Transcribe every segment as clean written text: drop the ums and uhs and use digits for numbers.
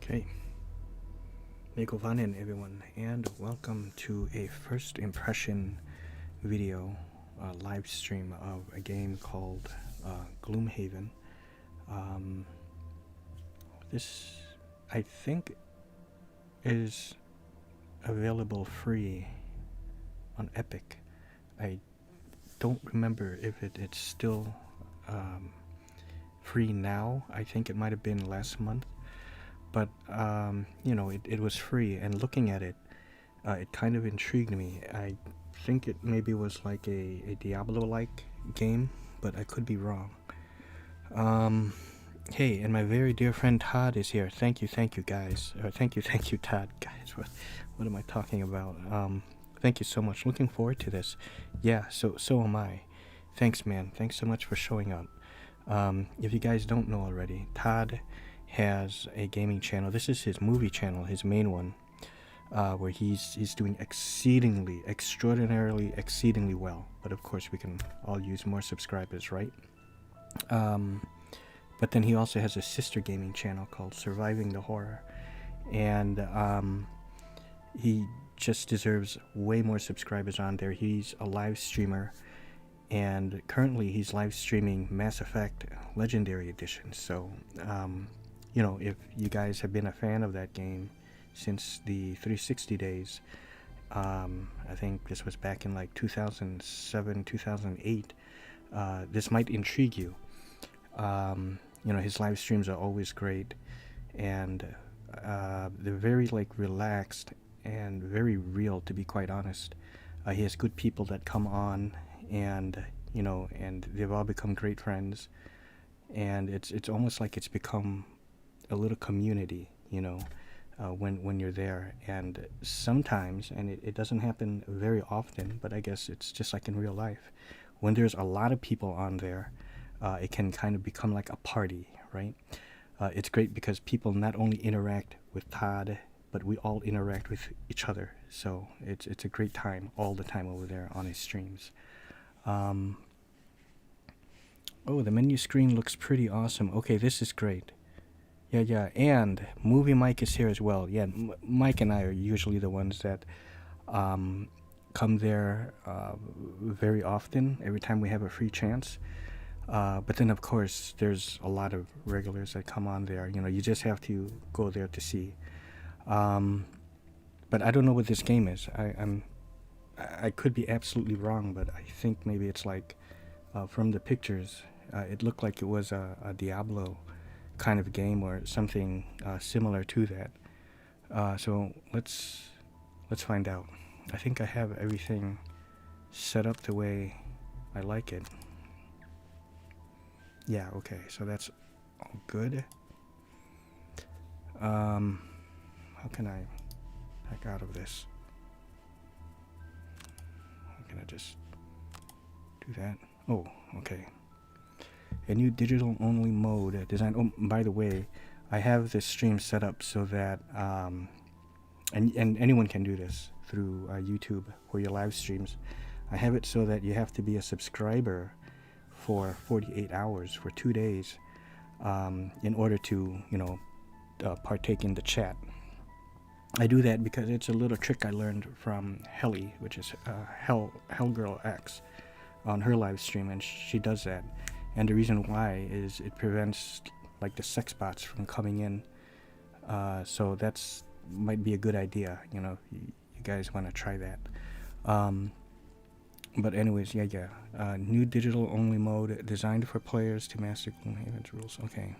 Okay, Megovanin everyone, and welcome to a first impression video live stream of a game called Gloomhaven. This, I think, is available free on Epic. I don't remember if it's still free now. I think it might have been last month. But, you know, it was free, and looking at it, it kind of intrigued me. I think it maybe was like a Diablo-like game, but I could be wrong. Hey, and my very dear friend Todd is here. Thank you, guys. Thank you, Todd. Guys, what am I talking about? Thank you so much. Looking forward to this. Yeah, so am I. Thanks, man. Thanks so much for showing up. If you guys don't know already, Todd has a gaming channel. This is his movie channel, his main one, where he's doing exceedingly well. But of course, we can all use more subscribers, right? But then he also has a sister gaming channel called Surviving the Horror, and he just deserves way more subscribers on there. He's a live streamer, and currently he's live streaming Mass Effect Legendary Edition. So you know, if you guys have been a fan of that game since the 360 days, I think this was back in like 2007, 2008, this might intrigue you. You know, his live streams are always great, and they're very like relaxed and very real, to be quite honest. He has good people that come on, and you know, and they've all become great friends, and it's almost like it's become a little community, you know, when you're there. And sometimes, and it doesn't happen very often, but I guess it's just like in real life, when there's a lot of people on there, it can kind of become like a party, right? It's great because people not only interact with Todd, but we all interact with each other. So it's a great time all the time over there on his streams. Oh, the menu screen looks pretty awesome. Okay, this is great. Yeah, and Movie Mike is here as well. Yeah, Mike and I are usually the ones that come there very often, every time we have a free chance. But then, of course, there's a lot of regulars that come on there. You know, you just have to go there to see. But I don't know what this game is. I could be absolutely wrong, but I think maybe it's like, from the pictures, it looked like it was a Diablo kind of game or something similar to that. So let's find out. I think I have everything set up the way I like it. Yeah, okay, so that's all good. How can I back out of this? How can I just do that? Oh, okay. A new digital-only mode design. Oh, by the way, I have this stream set up so that, and anyone can do this through YouTube or your live streams. I have it so that you have to be a subscriber for 48 hours, for 2 days, in order to, you know, partake in the chat. I do that because it's a little trick I learned from Helly, which is Hellgirl X, on her live stream, and she does that. And the reason why is it prevents like the sex bots from coming in. So that's might be a good idea. You know, you guys want to try that. But anyways, yeah. New digital-only mode designed for players to master Gloomhaven's rules. Okay.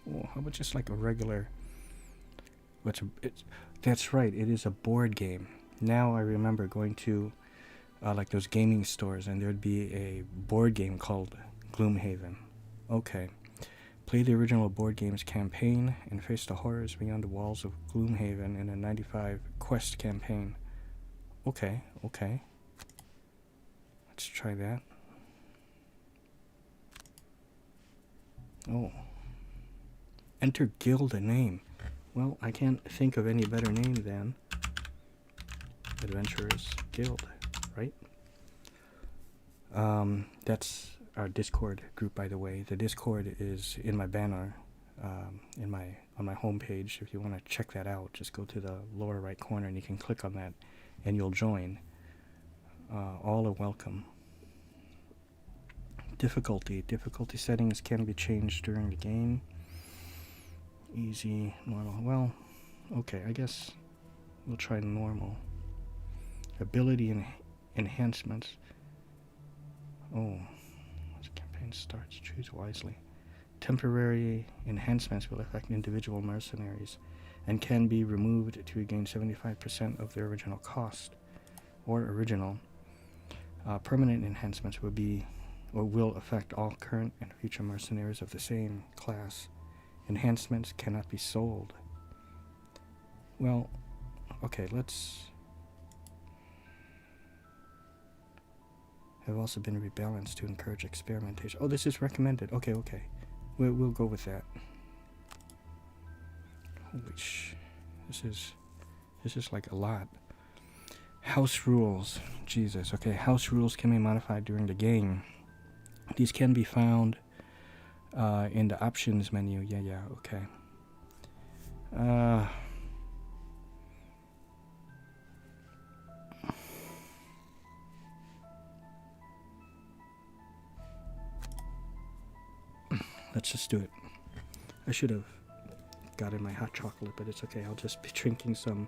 Well, how about just like a regular? That's right. It is a board game. Now I remember going to like those gaming stores, and there'd be a board game called Gloomhaven. Okay. Play the original board game's campaign and face the horrors beyond the walls of Gloomhaven in a 95 quest campaign. Okay. Let's try that. Oh. Enter guild name. Well, I can't think of any better name than Adventurers Guild, right? That's our Discord group, by the way. The Discord is in my banner, in my on my homepage. If you want to check that out, just go to the lower right corner and you can click on that and you'll join. All are welcome. Difficulty settings can be changed during the game. Easy, normal. Well, okay, I guess we'll try normal. Ability enhancements. Oh, as the campaign starts, choose wisely. Temporary enhancements will affect individual mercenaries and can be removed to regain 75% of their original cost or original. Permanent enhancements will affect all current and future mercenaries of the same class. Enhancements cannot be sold. Well, okay, let's... Have also been rebalanced to encourage experimentation. Oh, this is recommended. Okay. We'll go with that. Holy this is like a lot. House rules. Jesus. Okay, house rules can be modified during the game. These can be found in the options menu. Yeah, okay. Let's just do it. I should have gotten my hot chocolate, but it's okay. I'll just be drinking some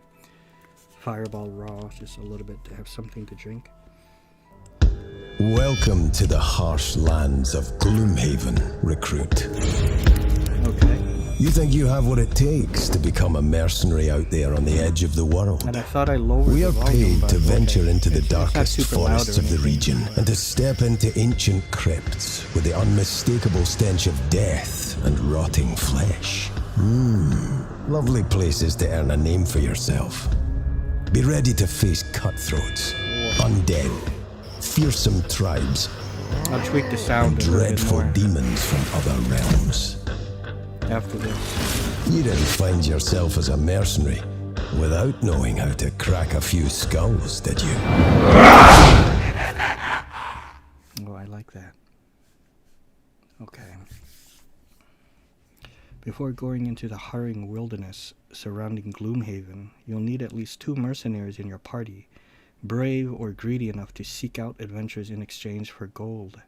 Fireball Raw, just a little bit to have something to drink. Welcome to the harsh lands of Gloomhaven, recruit. Okay. You think you have what it takes to become a mercenary out there on the edge of the world? And I thought I lowered We the are volume, paid to venture into the it's not darkest super loud forests or of the anything. region and to step into ancient crypts with the unmistakable stench of death and rotting flesh. Lovely places to earn a name for yourself. Be ready to face cutthroats, undead, fearsome tribes, I'll tweak the and sound a little bit dreadful more demons from other realms. after this. You didn't find yourself as a mercenary without knowing how to crack a few skulls, did you? Oh, I like that. Okay. Before going into the harrowing wilderness surrounding Gloomhaven, you'll need at least 2 mercenaries in your party, brave or greedy enough to seek out adventures in exchange for gold.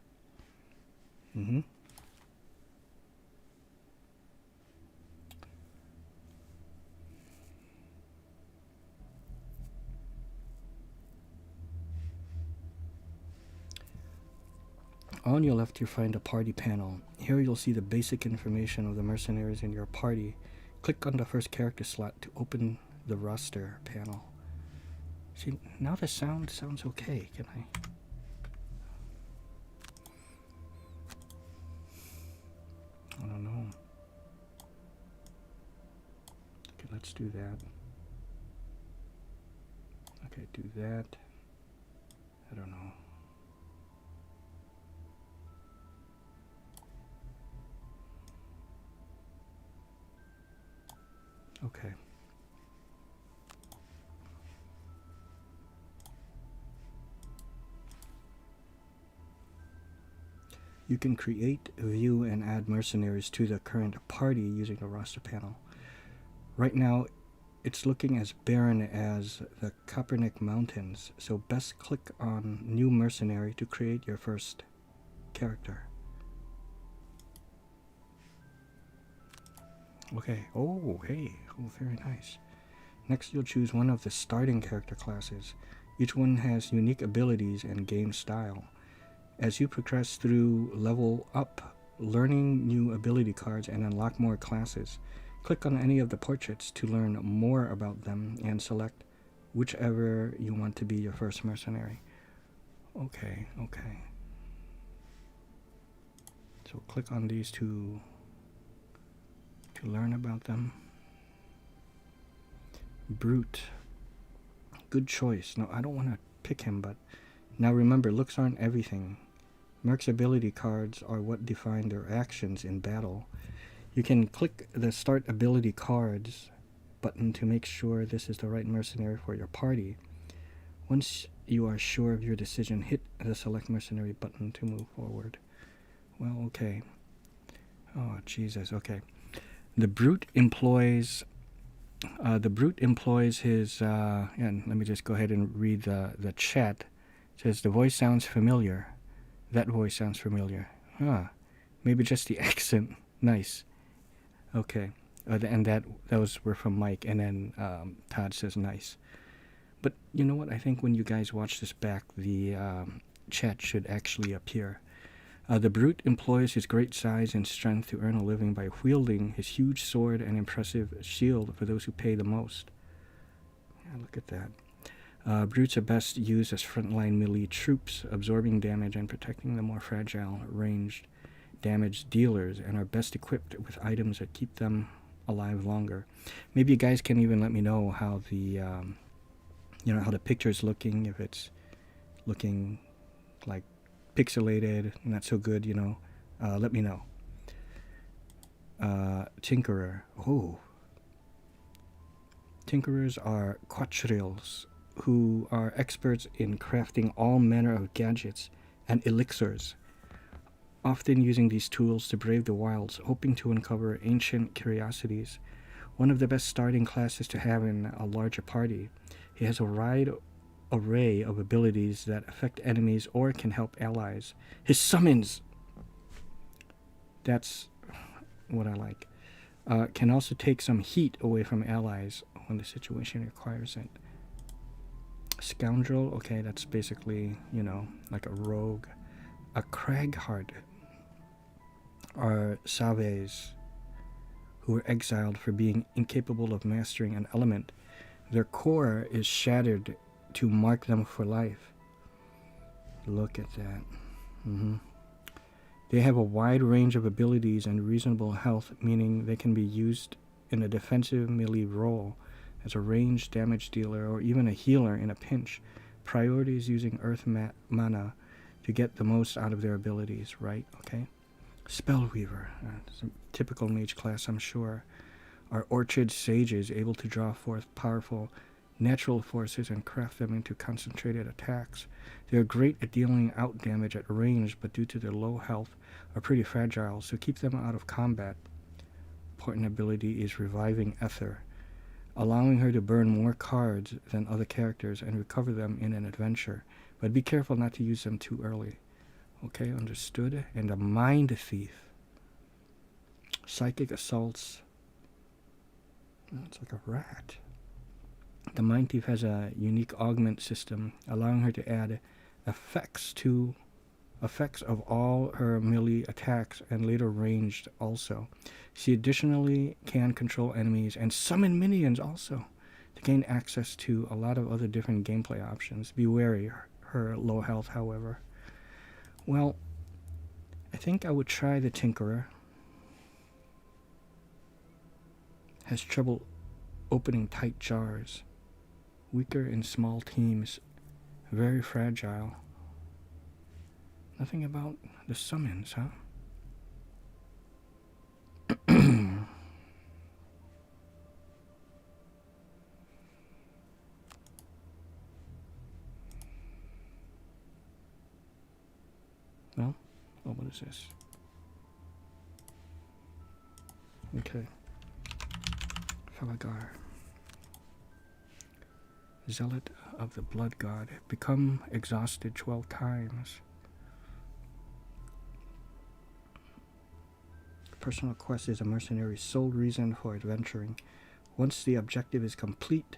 On your left, you'll find a party panel. Here you'll see the basic information of the mercenaries in your party. Click on the first character slot to open the roster panel. See, now the sound sounds okay. Can I? I don't know. Okay, let's do that. Okay, do that. I don't know. Okay. You can create, view, and add mercenaries to the current party using the roster panel. Right now, it's looking as barren as the Kopernik Mountains, so best click on New Mercenary to create your first character. Okay. Oh, hey. Oh, very nice. Next, you'll choose one of the starting character classes. Each one has unique abilities and game style. As you progress through, level up, learning new ability cards and unlock more classes. Click on any of the portraits to learn more about them and select whichever you want to be your first mercenary. Okay. So click on these to learn about them. Brute. Good choice. No, I don't want to pick him, but now remember, looks aren't everything. Merc's ability cards are what define their actions in battle. You can click the Start Ability Cards button to make sure this is the right mercenary for your party. Once you are sure of your decision, hit the Select Mercenary button to move forward. Well, okay. Oh, Jesus, okay. The brute employs his. And let me just go ahead and read the chat. It says the voice sounds familiar. That voice sounds familiar. Maybe just the accent. Nice. Okay. And those were from Mike, and then Todd says nice. But you know what? I think when you guys watch this back, the chat should actually appear. The brute employs his great size and strength to earn a living by wielding his huge sword and impressive shield for those who pay the most. Yeah, look at that. Brutes are best used as frontline melee troops, absorbing damage and protecting the more fragile, ranged damage dealers, and are best equipped with items that keep them alive longer. Maybe you guys can even let me know how the how the picture is looking, if it's looking like pixelated, not so good, let me know. Tinkerer. Tinkerers are quatrills who are experts in crafting all manner of gadgets and elixirs, often using these tools to brave the wilds, hoping to uncover ancient curiosities. One of the best starting classes to have in a larger party. He has a wide array of abilities that affect enemies or can help allies. His summons, that's what I like, can also take some heat away from allies when the situation requires it. Scoundrel, okay, that's basically, like a rogue. A cragheart are Saves, who were exiled for being incapable of mastering an element. Their core is shattered to mark them for life. Look at that. They have a wide range of abilities and reasonable health, meaning they can be used in a defensive melee role as a ranged damage dealer or even a healer in a pinch. Priority is using earth mana to get the most out of their abilities, right? Okay. Spellweaver, it's a typical mage class, I'm sure, are orchard sages able to draw forth powerful natural forces and craft them into concentrated attacks. They are great at dealing out damage at range, but due to their low health are pretty fragile, so keep them out of combat. Important ability is Reviving Ether, allowing her to burn more cards than other characters and recover them in an adventure, but be careful not to use them too early. Okay, understood. And a Mind Thief. Psychic assaults. It's like a rat. The Mind Thief has a unique augment system, allowing her to add effects of all her melee attacks and later ranged also. She additionally can control enemies and summon minions also to gain access to a lot of other different gameplay options. Be wary her low health, however. Well, I think I would try the Tinkerer. Has trouble opening tight jars. Weaker in small teams. Very fragile. Nothing about the summons, huh? Well, what is this? Okay. Felagar. Zealot of the Blood God. Become exhausted 12 times. Personal quest is a mercenary's sole reason for adventuring. Once the objective is complete,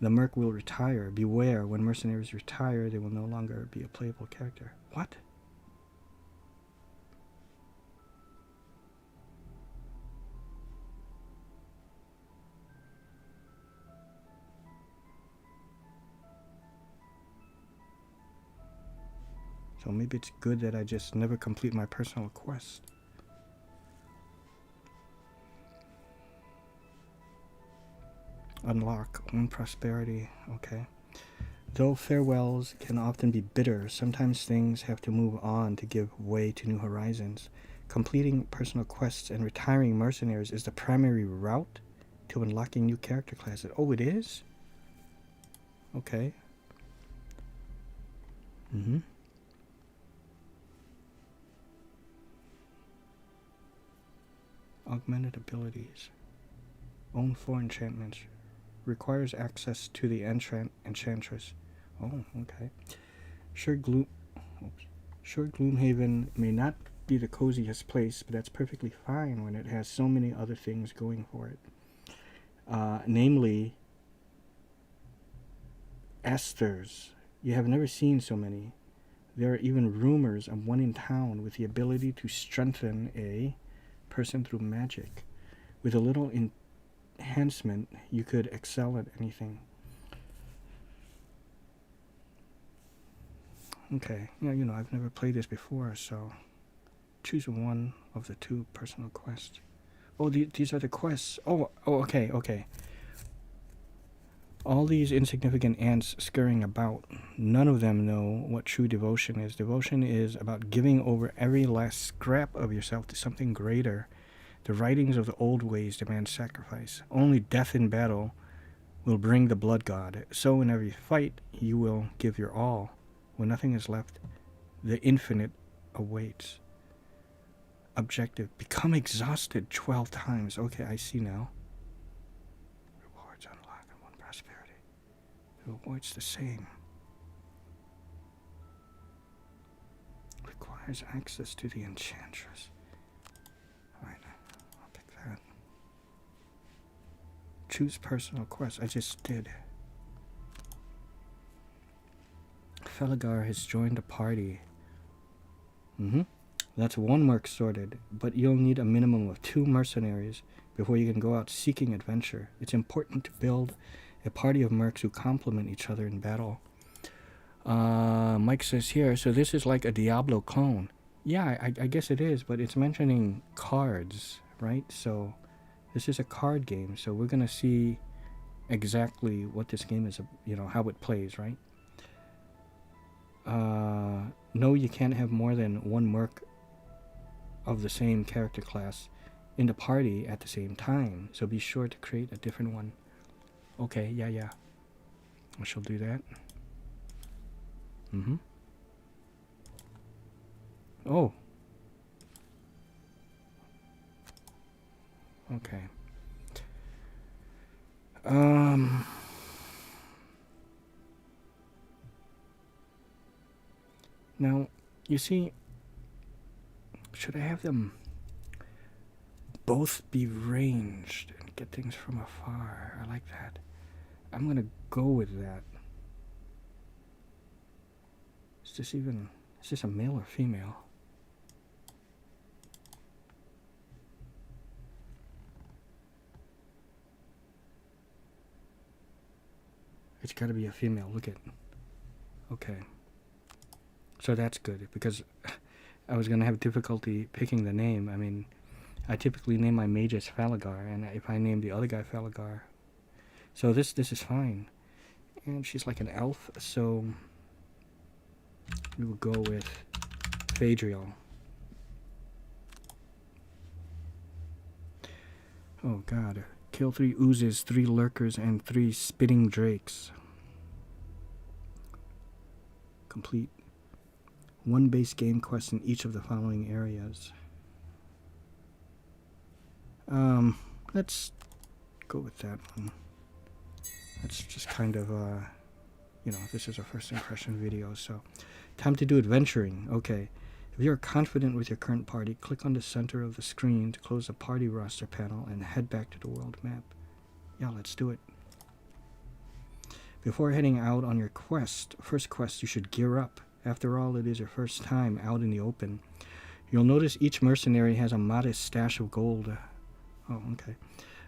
the merc will retire. Beware, when mercenaries retire, they will no longer be a playable character. What? So maybe it's good that I just never complete my personal quest. Unlock own prosperity. Okay. Though farewells can often be bitter, sometimes things have to move on to give way to new horizons. Completing personal quests and retiring mercenaries is the primary route to unlocking new character classes. Oh, it is? Okay. Augmented abilities. Own 4 enchantments. Requires access to the enchantress. Oh, okay. Sure, Gloomhaven may not be the coziest place, but that's perfectly fine when it has so many other things going for it. Namely, Esthers. You have never seen so many. There are even rumors of one in town with the ability to strengthen a person through magic. With a little enhancement, you could excel at anything. Okay, yeah, I've never played this before, so choose one of the 2 personal quests. Oh, these are the quests. Oh, okay. All these insignificant ants scurrying about, none of them know what true devotion is. Devotion is about giving over every last scrap of yourself to something greater. The writings of the old ways demand sacrifice. Only death in battle will bring the blood god. So in every fight, you will give your all. When nothing is left, the infinite awaits. Objective: become exhausted 12 times. Okay, I see now. Rewards unlock and 1 prosperity. The rewards the same. Requires access to the enchantress. Alright, I'll pick that. Choose personal quest. I just did. Felgar has joined the party. That's 1 merc sorted, but you'll need a minimum of 2 mercenaries before you can go out seeking adventure. It's important to build a party of mercs who complement each other in battle. Mike says here, so this is like a Diablo clone. Yeah, I guess it is, but it's mentioning cards, right? So this is a card game, so we're going to see exactly what this game is, how it plays, right? No, you can't have more than 1 merc of the same character class in the party at the same time, so be sure to create a different one. Okay, yeah. I shall do that. Oh. Okay. Now, you see, should I have them both be ranged and get things from afar? I like that. I'm gonna go with that. Is this a male or female? It's gotta be a female, look at. Okay. So that's good, because I was gonna have difficulty picking the name. I mean, I typically name my mages Falagar, and if I name the other guy Falagar. So this is fine. And she's like an elf, so we will go with Phaedriel. Oh god. Kill 3 oozes, 3 lurkers, and 3 spitting drakes. Complete 1 base game quest in each of the following areas. Let's go with that one. That's just kind of, this is a first impression video, so time to do adventuring. Okay. If you're confident with your current party, click on the center of the screen to close the party roster panel and head back to the world map. Yeah, let's do it. Before heading out on your first quest, you should gear up. After all, it is your first time out in the open. You'll notice each mercenary has a modest stash of gold. Oh, okay.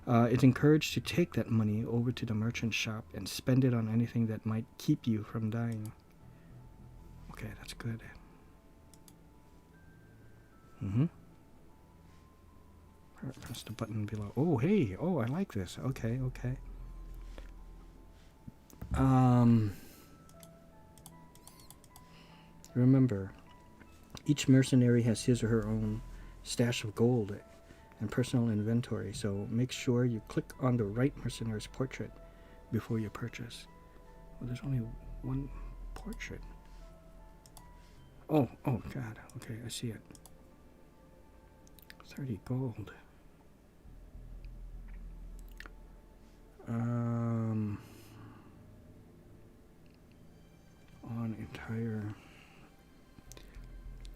It's encouraged to take that money over to the merchant shop and spend it on anything that might keep you from dying. Okay, that's good. Press the button below. Oh, hey. Oh, I like this. Okay. Remember, each mercenary has his or her own stash of gold and personal inventory, so make sure you click on the right mercenary's portrait before you purchase. Well, there's only 1 portrait. Oh god. Okay, I see it. 30 gold. On entire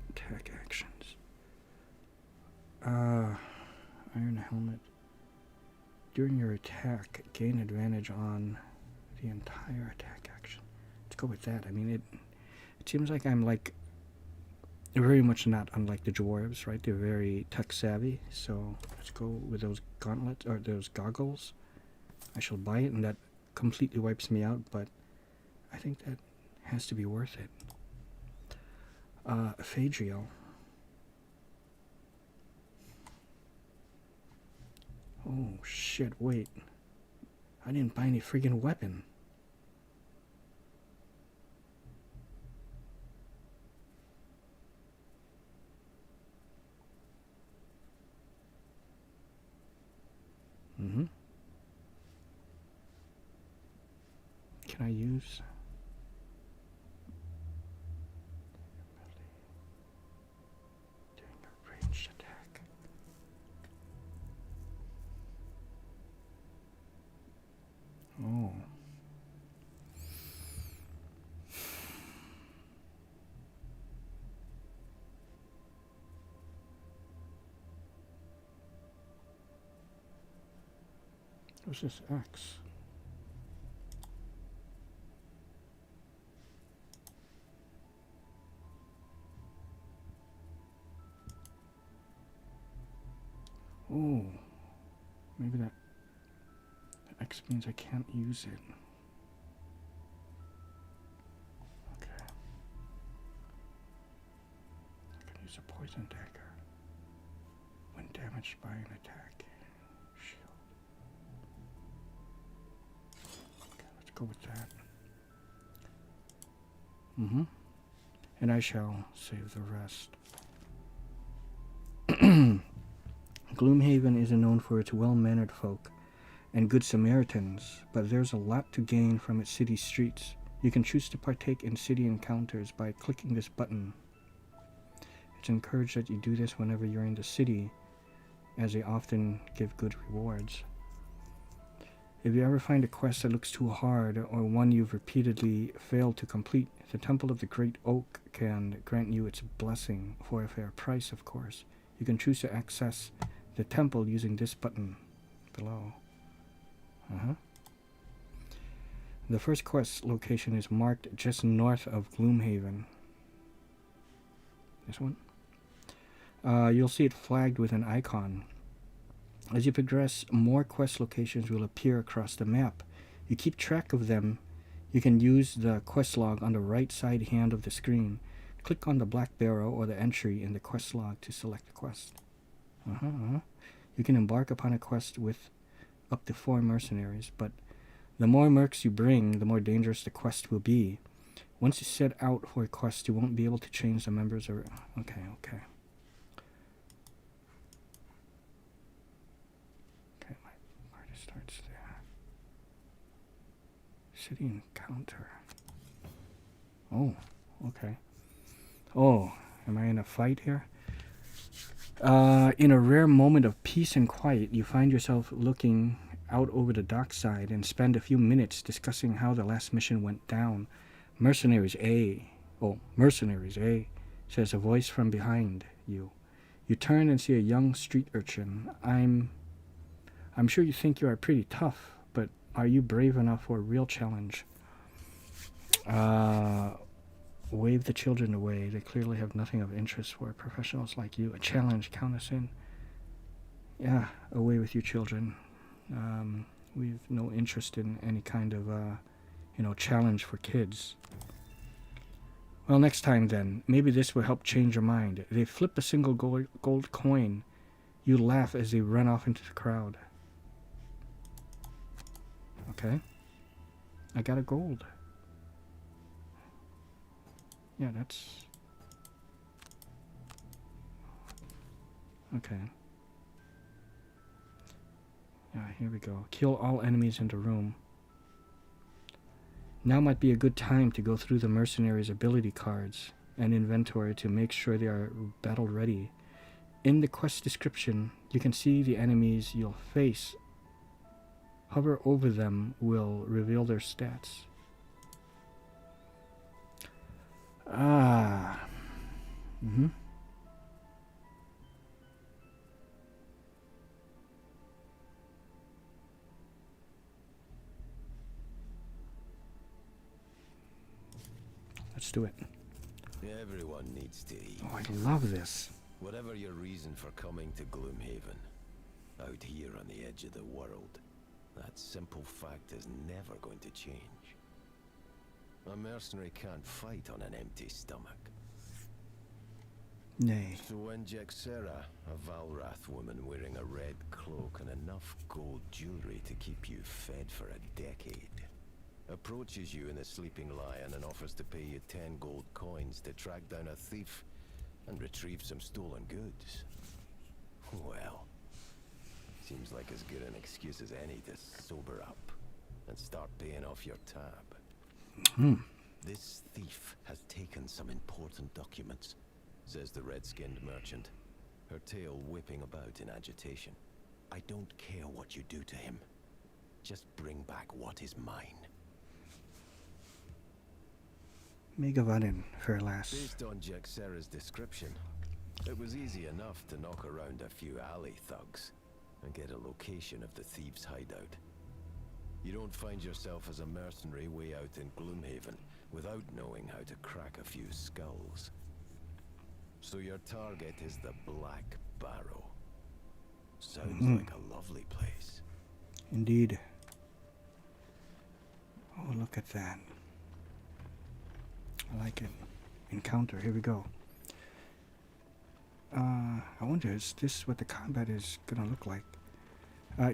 attack actions. Iron helmet. During your attack, gain advantage on the entire attack action. Let's go with that. I mean, it seems like I'm like very much not unlike the dwarves, right? They're very tech savvy. So let's go with those gauntlets or those goggles. I shall buy it, and that completely wipes me out, but I think that has to be worth it. Phaedriel. Oh shit, wait. I didn't buy any friggin' weapon. Can I use... During a ranged attack. Oh. What's this X? Oh, maybe that X means I can't use it. Okay. I can use a poison dagger when damaged by an attack. Shield. Okay, let's go with that. And I shall save the rest. Gloomhaven isn't known for its well-mannered folk and good Samaritans, but there's a lot to gain from its city streets. You can choose to partake in city encounters by clicking this button. It's encouraged that you do this whenever you're in the city, as they often give good rewards. If you ever find a quest that looks too hard, or one you've repeatedly failed to complete, the Temple of the Great Oak can grant you its blessing, for a fair price, of course. You can choose to access the temple using this button below. The first quest location is marked just north of Gloomhaven. This one? You'll see it flagged with an icon. As you progress, more quest locations will appear across the map. You keep track of them. You can use the quest log on the right side hand of the screen. Click on the black barrel or the entry in the quest log to select the quest. You can embark upon a quest with up to 4 mercenaries, but the more mercs you bring, the more dangerous the quest will be. Once you set out for a quest, you won't be able to change the members or... Okay. Okay, my party starts there. City encounter. Oh, okay. Oh, am I in a fight here? In a rare moment of peace and quiet, you find yourself looking out over the dockside and spend a few minutes discussing how the last mission went down. Mercenaries A, says a voice from behind you. You turn and see a young street urchin. I'm sure you think you are pretty tough, but are you brave enough for a real challenge? Wave the children away. They clearly have nothing of interest for professionals like you. A challenge, count us in. Yeah, away with you children. We've no interest in any kind of, challenge for kids. Well, next time then. Maybe this will help change your mind. They flip a single gold coin. You laugh as they run off into the crowd. Okay. I got a gold. Yeah, that's... Okay. Yeah, here we go. Kill all enemies in the room. Now might be a good time to go through the mercenaries' ability cards and inventory to make sure they are battle ready. In the quest description, you can see the enemies you'll face Hover over them will reveal their stats. Ah. Mm-hmm. Let's do it. Everyone needs to eat. Oh, I love this. Whatever your reason for coming to Gloomhaven, out here on the edge of the world, that simple fact is never going to change. A mercenary can't fight on an empty stomach. Nay. So when Jexera, a Valrath woman wearing a red cloak and enough gold jewelry to keep you fed for a decade, approaches you in the Sleeping Lion and offers to pay you 10 gold coins to track down a thief and retrieve some stolen goods, well, seems like as good an excuse as any to sober up and start paying off your tab. This thief has taken some important documents, says the red-skinned merchant, her tail whipping about in agitation. I don't care what you do to him. Just bring back what is mine. Megavaden, Fairlass. Based on Jexera's description, it was easy enough to knock around a few alley thugs and get a location of the thieves' hideout. You don't find yourself as a mercenary way out in Gloomhaven without knowing how to crack a few skulls. So your target is the Black Barrow. Sounds like a lovely place. Indeed. Oh, look at that. I like it. Encounter, here we go. I wonder, is this what the combat is gonna look like?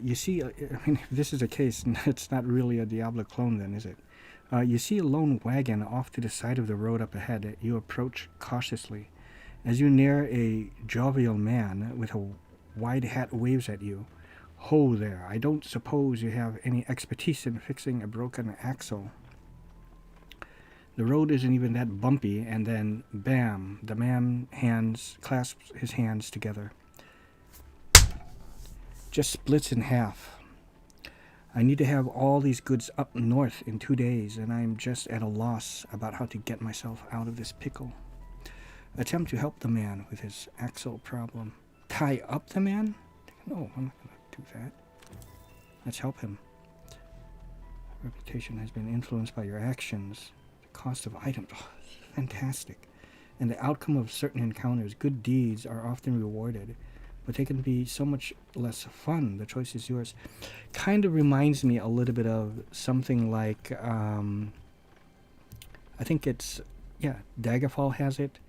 You see, I mean, if this is the case, it's not really a Diablo clone then, is it? You see a lone wagon off to the side of the road up ahead. You approach cautiously. As you near, a jovial man with a wide hat waves at you. Ho there, I don't suppose you have any expertise in fixing a broken axle. The road isn't even that bumpy, and then, bam, the man clasps his hands together. Just splits in half. I need to have all these goods up north in 2 days, and I'm just at a loss about how to get myself out of this pickle. Attempt to help the man with his axle problem. Tie up the man? No, I'm not going to do that. Let's help him. Reputation has been influenced by your actions. Cost of items, oh, fantastic. And the outcome of certain encounters. Good deeds are often rewarded, but they can be so much less fun. The choice is yours. Kind of reminds me a little bit of something like, I think it's, yeah, Daggerfall has it,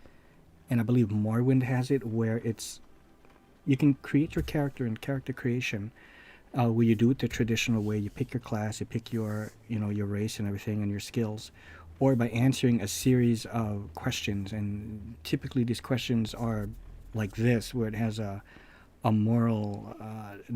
and I believe Morrowind has it, where it's, you can create your character in character creation, where you do it the traditional way. You pick your class, you pick your, your race and everything, and your skills, or by answering a series of questions. And typically these questions are like this, where it has a moral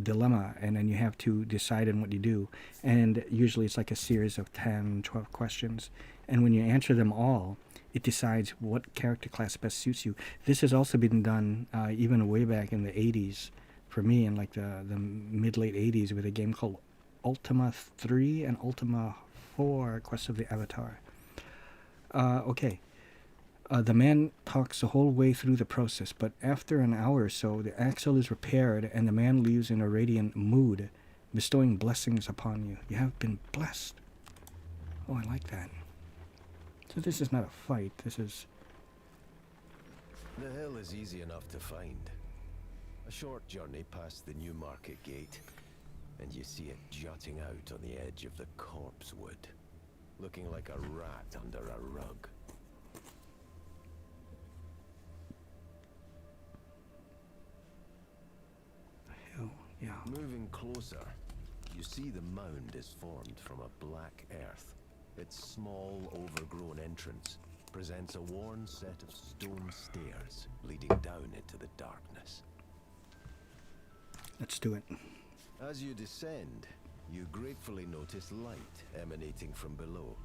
dilemma, and then you have to decide on what you do. And usually it's like a series of 10, 12 questions. And when you answer them all, it decides what character class best suits you. This has also been done even way back in the 80s, for me, in like the mid-late 80s, with a game called Ultima 3 and Ultima 4, Quest of the Avatar. Okay. The man talks the whole way through the process, but after an hour or so, the axle is repaired and the man leaves in a radiant mood, bestowing blessings upon you. You have been blessed. Oh, I like that. So this is not a fight, this is... The hill is easy enough to find. A short journey past the new market gate, and you see it jutting out on the edge of the corpse wood, looking like a rat under a rug. Hill, yeah. Moving closer, you see the mound is formed from a black earth. Its small, overgrown entrance presents a worn set of stone stairs leading down into the darkness. Let's do it. As you descend, you gratefully notice light emanating from below.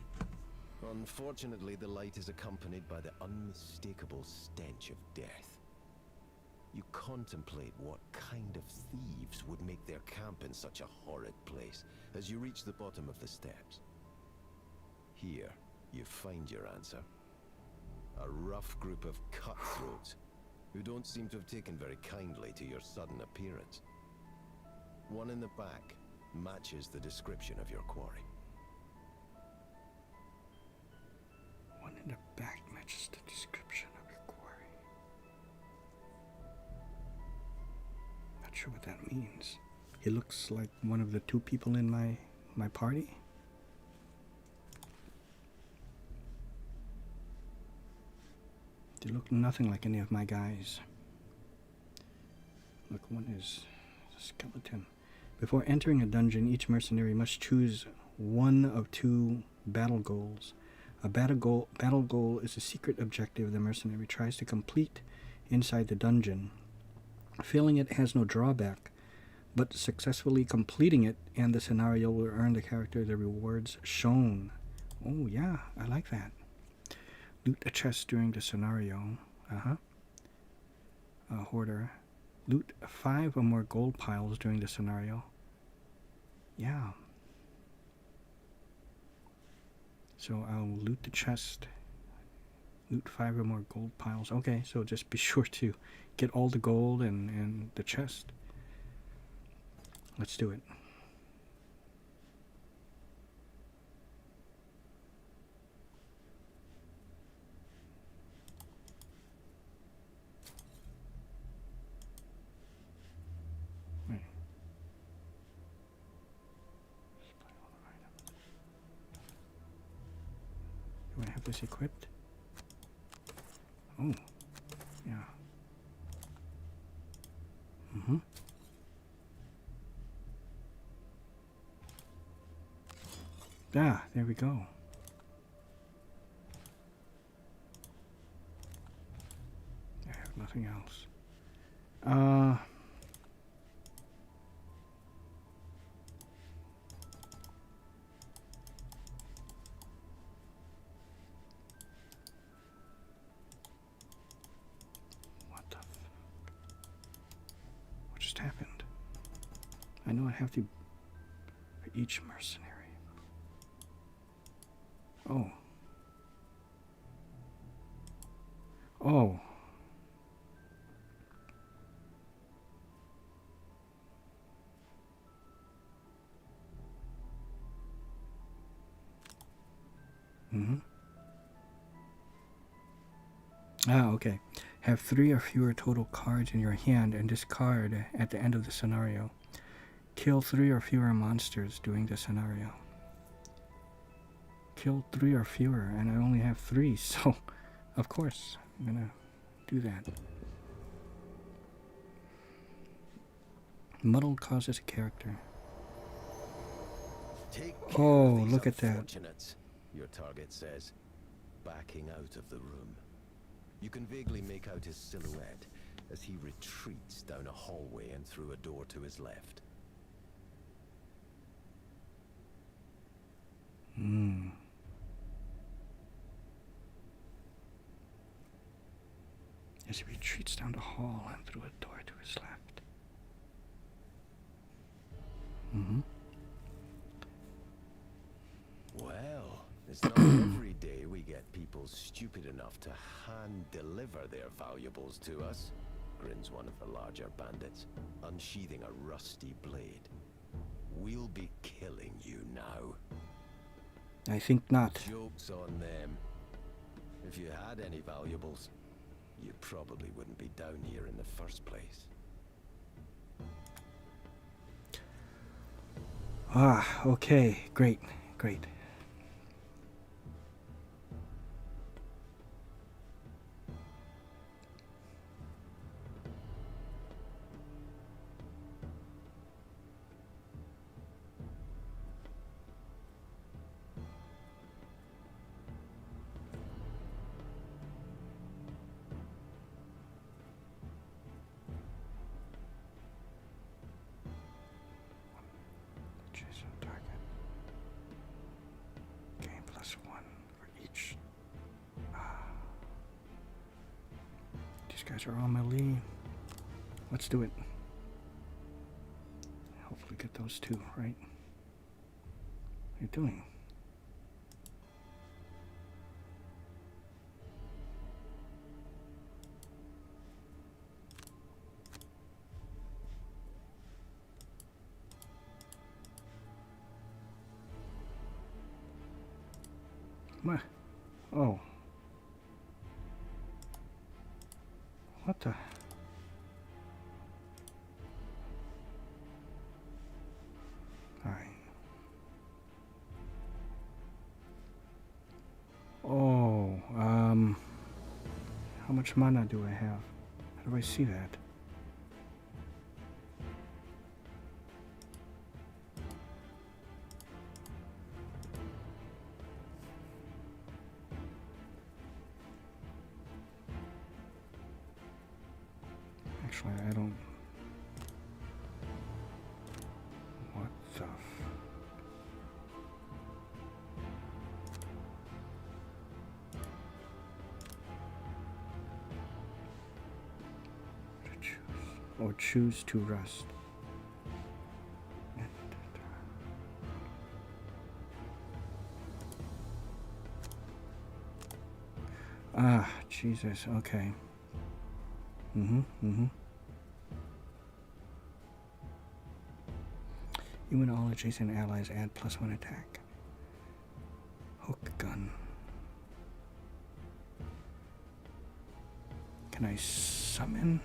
Unfortunately, the light is accompanied by the unmistakable stench of death. you contemplate what kind of thieves would make their camp in such a horrid place as you reach the bottom of the steps. Here, you find your answer. A rough group of cutthroats who don't seem to have taken very kindly to your sudden appearance. One in the back matches the description of your quarry. One in the back matches the description of your quarry. Not sure what that means. He looks like one of the two people in my party. They look nothing like any of my guys. Look, one is a skeleton. Before entering a dungeon, each mercenary must choose one of two battle goals. A battle goal is a secret objective the mercenary tries to complete inside the dungeon. Failing it has no drawback, but successfully completing it and the scenario will earn the character the rewards shown. Oh yeah, I like that. Loot a chest during the scenario. Hoarder. Loot 5 or more gold piles during the scenario. Yeah. So I'll loot the chest. Loot 5 or more gold piles. Okay, so just be sure to get all the gold and the chest. Let's do it. Do I have this equipped? Oh, yeah. Ah, there we go. I have nothing else. What just happened? I know I have to for each mercenary. Oh. Oh. Ah, okay. Have 3 or fewer total cards in your hand and discard at the end of the scenario. Kill 3 or fewer monsters during the scenario. Kill 3 or fewer, and I only have 3, so of course I'm gonna do that. Muddle causes a character. Oh, look at that. Your target says, backing out of the room. You can vaguely make out his silhouette as he retreats down a hallway and through a door to his left. As he retreats down the hall and through a door to his left. Well, it's not every day we get people stupid enough to hand-deliver their valuables to us, grins one of the larger bandits, unsheathing a rusty blade. We'll be killing you now. I think not. Joke's on them. If you had any valuables, you probably wouldn't be down here in the first place. Ah, okay. Great, great. These guys are all melee. let's do it. Hopefully get those two, right? What are you doing? What? Oh. What the? Alright. Oh, how much mana do I have? How do I see that? Actually, I don't... What the... Or choose to rest. Ah, Jesus, okay. You and all adjacent allies add +1 attack. Hook gun. Can I summon?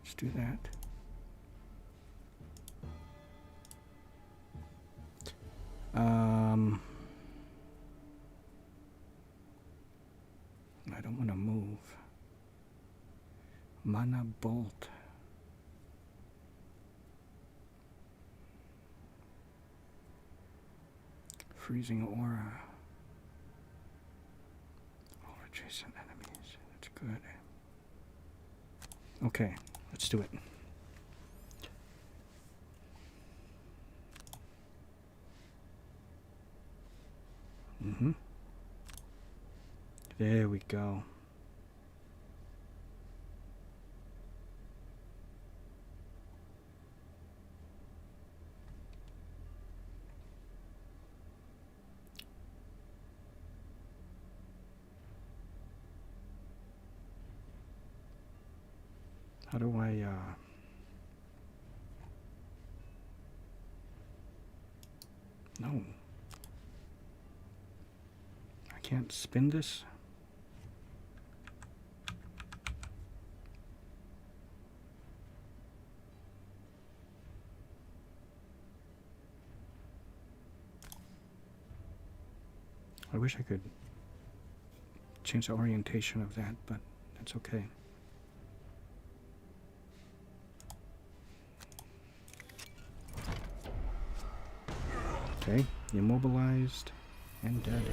Let's do that. I don't want to move. Mana bolt. Freezing aura. All adjacent enemies. That's good. Okay, let's do it. There we go. How do I, no. I can't spin this? I wish I could change the orientation of that, but that's okay. Okay, immobilized and dead.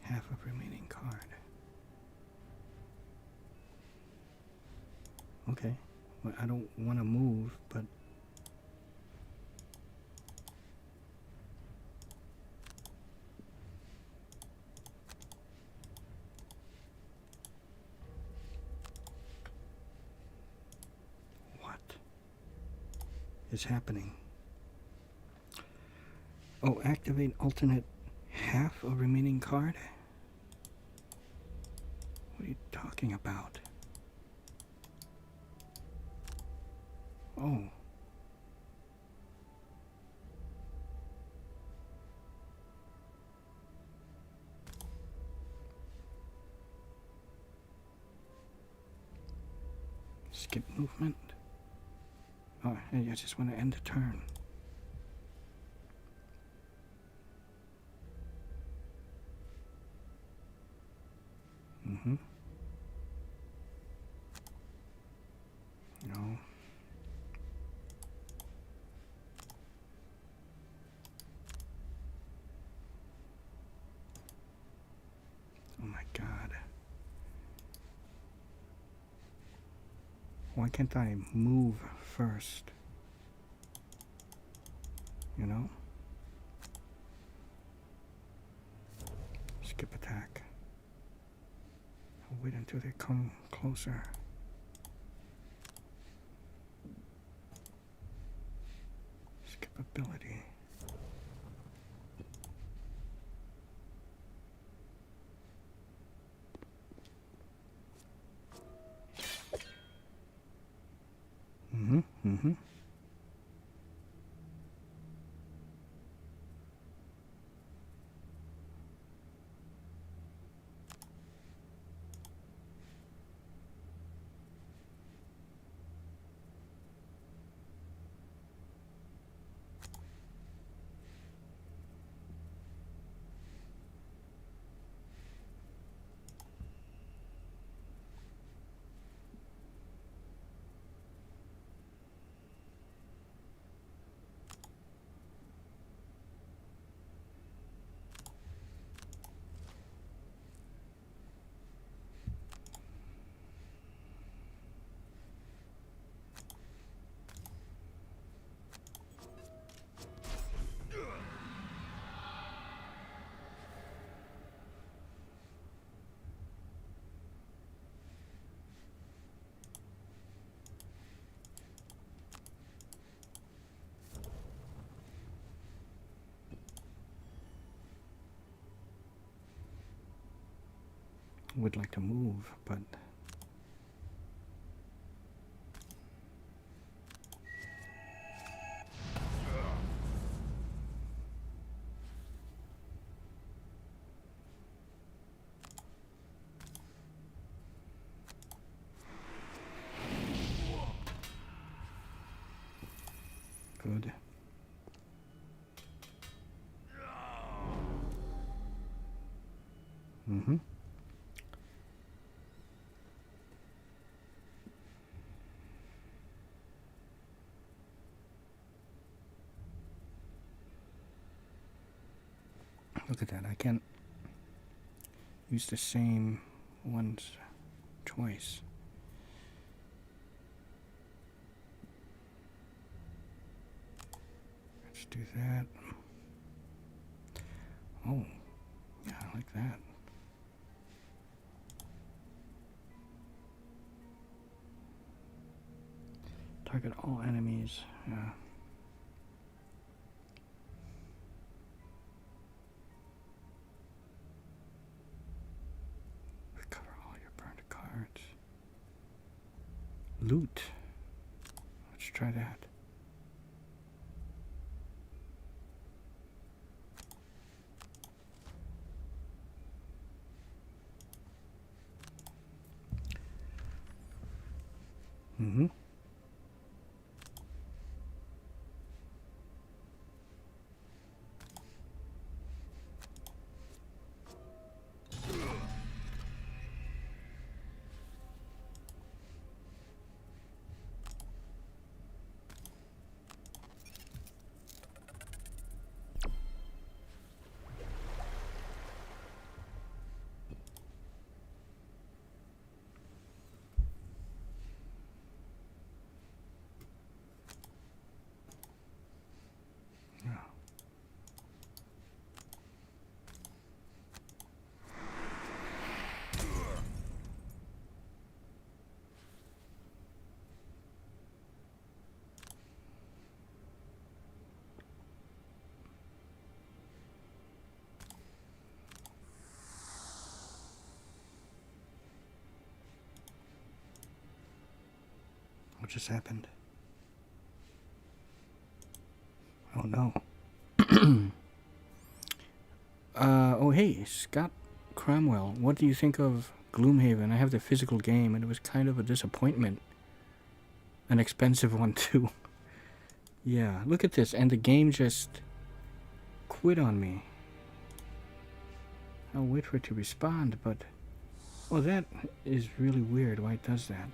Half of remaining card. Okay, well, I don't want to move, but what is happening? Oh, activate alternate half of remaining card? What are you talking about? Oh. Skip movement? Oh, I just want to end the turn. No. Why can't I move first? You know? Skip attack. I'll wait until they come closer. Skip ability. Mm-hmm. Would like to move, but good. Mm-hmm. Look at that, I can't use the same ones twice. Let's do that. Oh, yeah, I like that. Target all enemies. Yeah. Recover all your burned cards. Loot. Let's try that. Mm-hmm. What just happened? Oh no. Oh hey, Scott Cromwell, what do you think of Gloomhaven? I have the physical game and it was kind of a disappointment. An expensive one too. Yeah, look at this, and the game just quit on me. I'll wait for it to respond, but... Oh, that is really weird why it does that.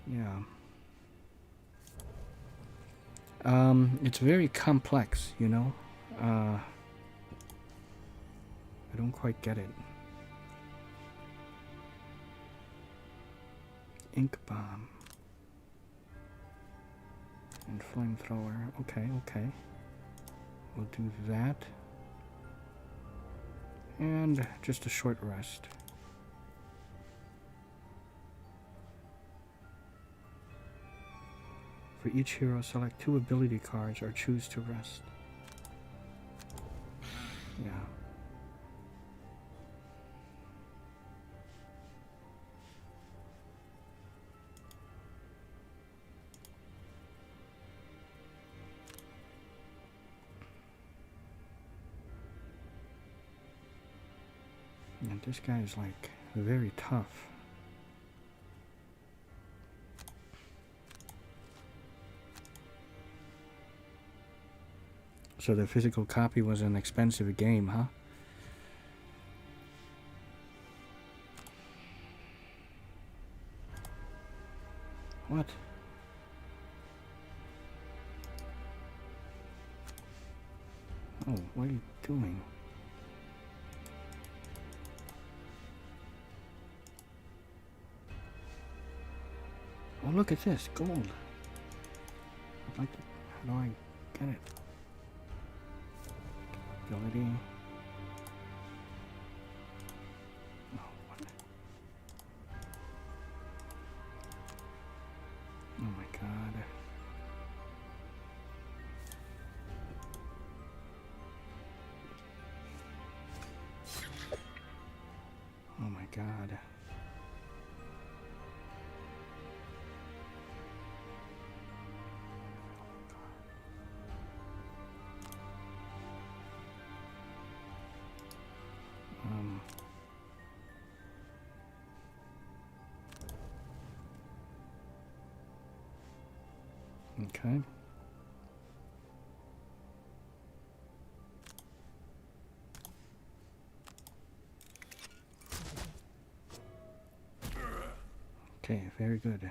Yeah. It's very complex, you know? I don't quite get it. ink bomb. And flamethrower. Okay, okay. We'll do that. And just a short rest. For each hero, select 2 ability cards or choose to rest. Yeah. And this guy is like very tough. So the physical copy was an expensive game, huh? What? Oh, what are you doing? Oh, look at this, gold. I'd like to, how do I get it? Ability. Oh, what? Oh my god. Oh my god. Okay. Okay, very good.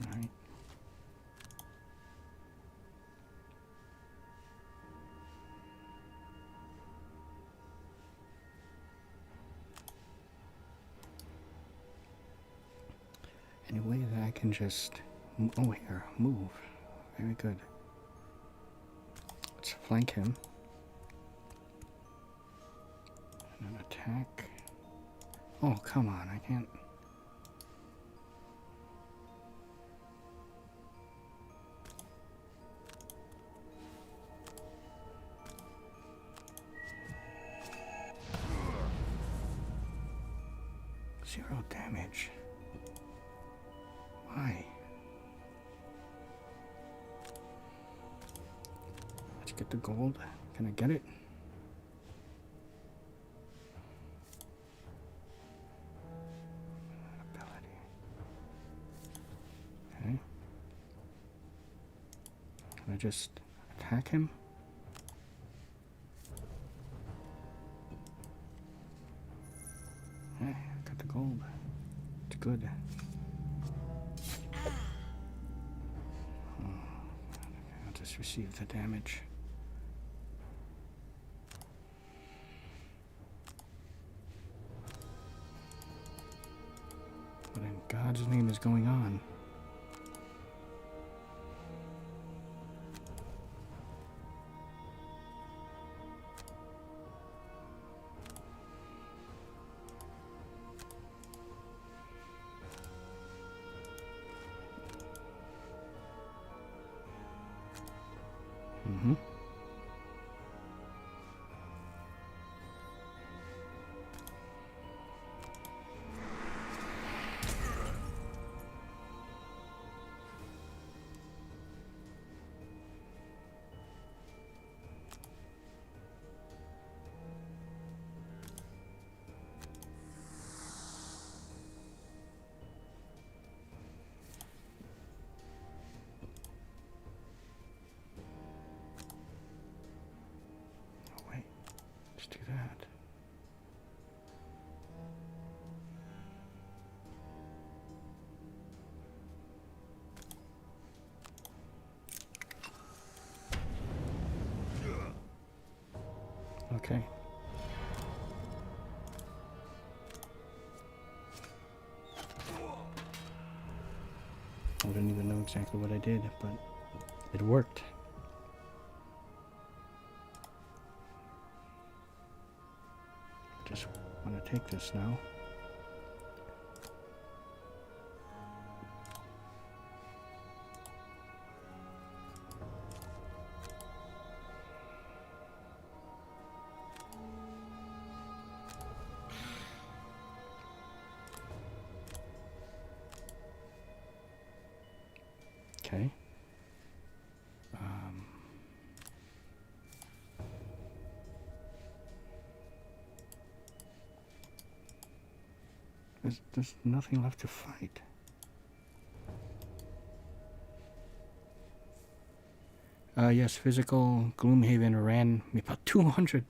All right. Any way that I can just, oh here, move. Very good. Let's flank him. And an attack. Oh, come on, I can't. Zero damage. Why? Let's get the gold. Can I get it? Ability. Okay. Can I just attack him? Okay, got the gold. It's good. I'll just receive the damage. What in God's name is going on? Mm-hmm. Okay. I don't even know exactly what I did, but it worked. Just want to take this now. Okay. There's nothing left to fight. Yes, physical Gloomhaven ran me about $200.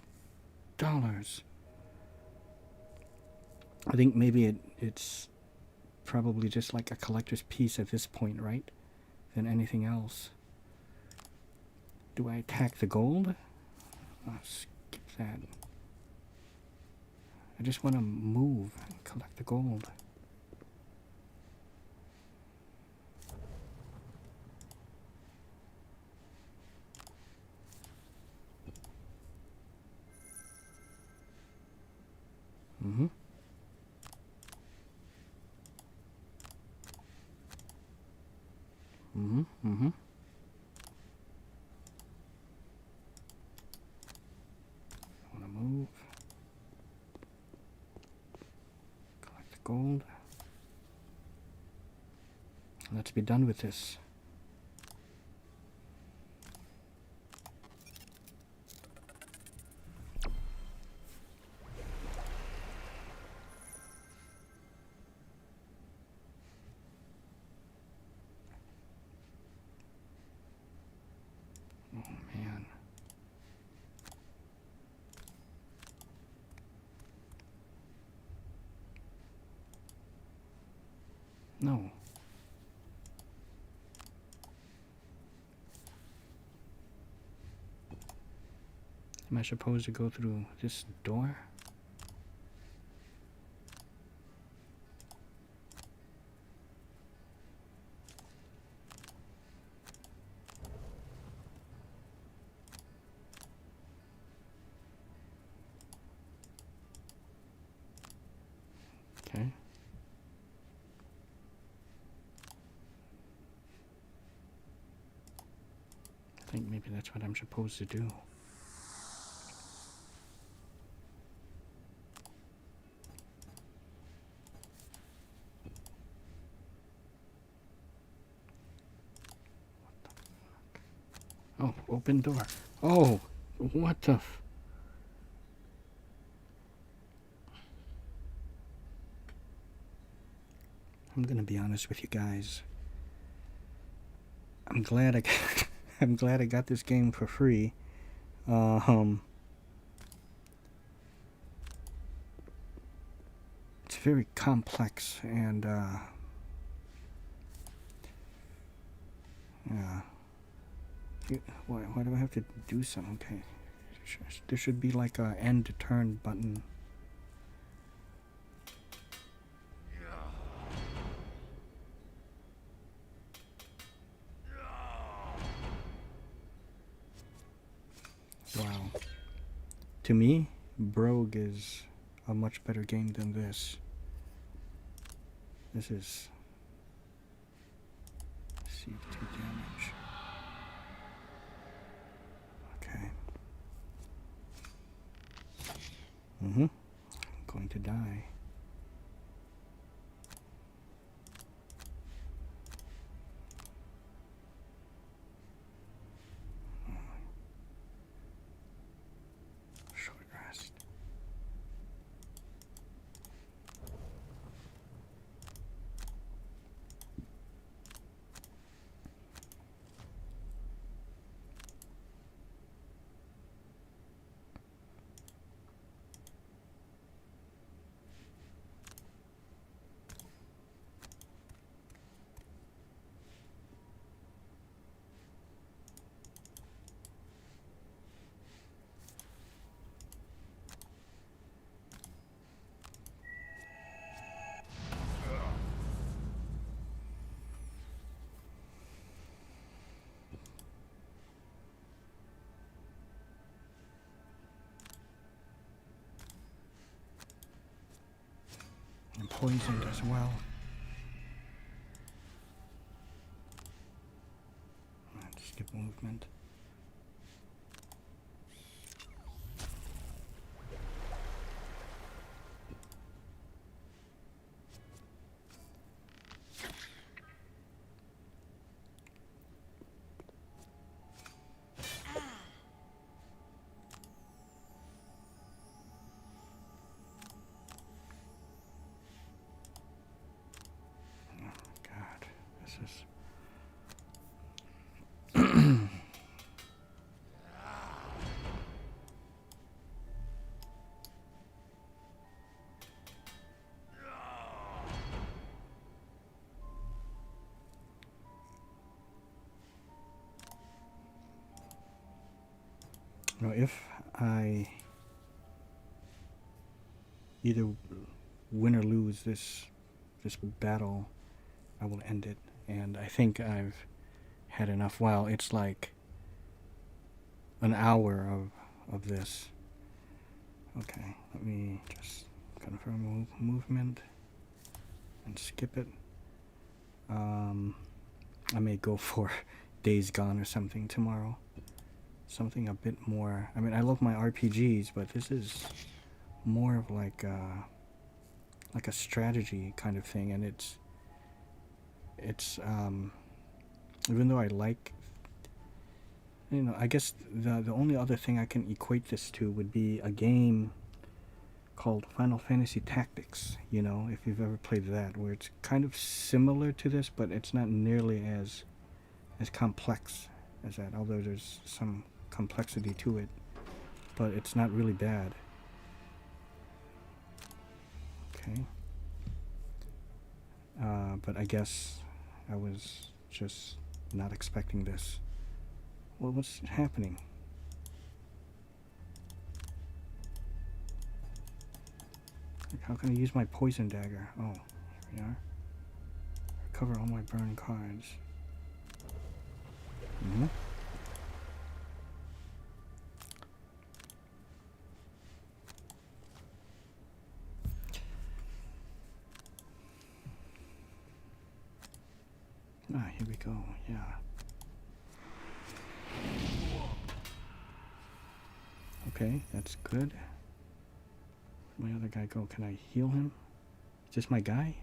I think maybe it's probably just like a collector's piece at this point, right? Than anything else. Do I attack the gold? I'll skip that. I just want to move and collect the gold. Mm-hmm. Mm-hmm. Mm-hmm. I want to move. Collect the gold. Let's be done with this. Oh man. No. Am I supposed to go through this door? Okay. I think maybe that's what I'm supposed to do. Oh, open door. Oh, what the f... I'm gonna be honest with you guys. I'm glad I got I'm glad I got this game for free. It's very complex and yeah. Why do I have to do something? Okay. There should be like a end to turn button. Wow. To me, Brogue is a much better game than this. This is... C2 damage. Okay. I'm going to die. Short rest. poisoned as well. Skip movement. Now, if I either win or lose this battle, I will end it. And I think I've had enough. Wow, it's like an hour of this. Okay, let me just confirm movement and skip it. I may go for Days Gone or something tomorrow. Something a bit more. I mean, I love my RPGs, but this is more of like a strategy kind of thing, and it's even though I like, you know, I guess the only other thing I can equate this to would be a game called Final Fantasy Tactics, you know, if you've ever played that, where it's kind of similar to this, but it's not nearly as complex as that, although there's some complexity to it, but it's not really bad. Okay. But I guess I was just not expecting this. Well, what's happening? How can I use my poison dagger? Oh, here we are. Recover all my burn cards. Mm-hmm. Ah, here we go, yeah. Okay, that's good. Where'd my other guy go? Can I heal him? Is this my guy?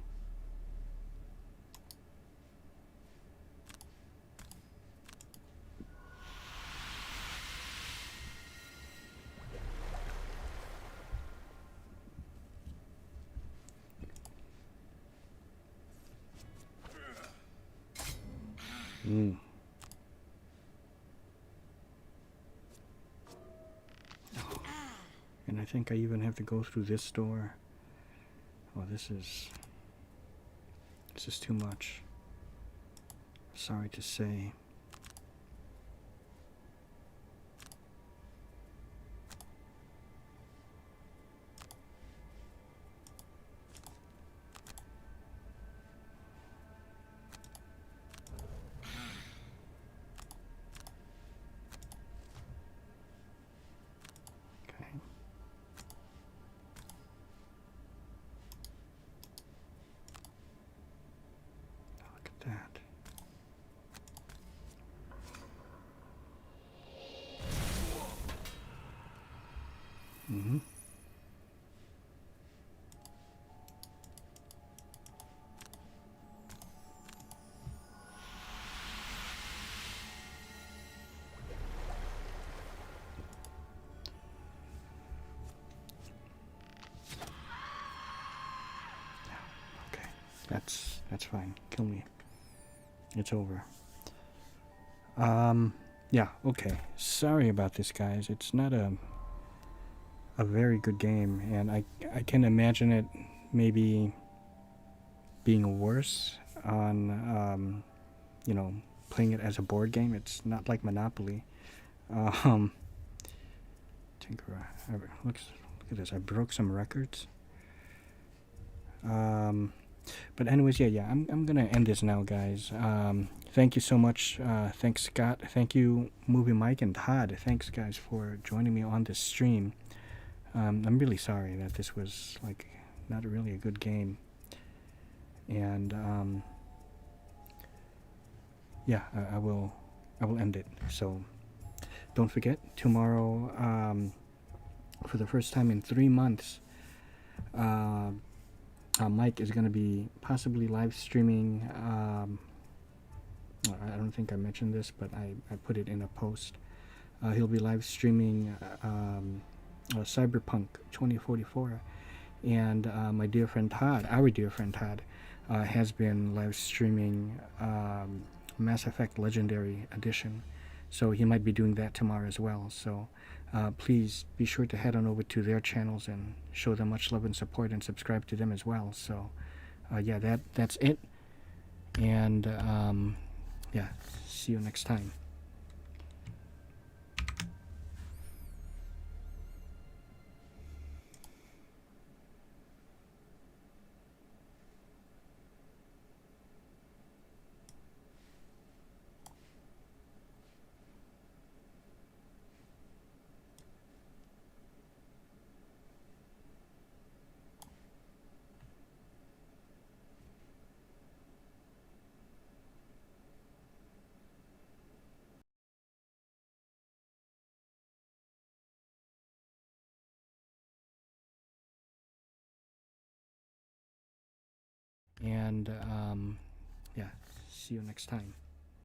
And I think I even have to go through this door. Oh, this is too much. Sorry to say. Mm-hmm. Okay, that's fine. Kill me. It's over. Yeah, okay. Sorry about this, guys. It's not a very good game, and I can imagine it maybe being worse on you know, playing it as a board game. It's not like Monopoly. Tinkerer. Look at this. I broke some records. But anyways, yeah. I'm gonna end this now, guys. Thank you so much. Thanks, Scott. Thank you, Movie Mike and Todd. Thanks, guys, for joining me on this stream. I'm really sorry that this was like not really a good game. And yeah, I will end it. So don't forget, tomorrow, for the first time in 3 months, Mike is going to be possibly live streaming. I don't think I mentioned this, but I put it in a post. He'll be live streaming Cyberpunk 2044. And my dear friend Todd, our dear friend Todd, has been live streaming Mass Effect Legendary Edition. So he might be doing that tomorrow as well. So please be sure to head on over to their channels and show them much love and support, and subscribe to them as well. So yeah, that's it. And yeah, see you next time. And yeah, see you next time.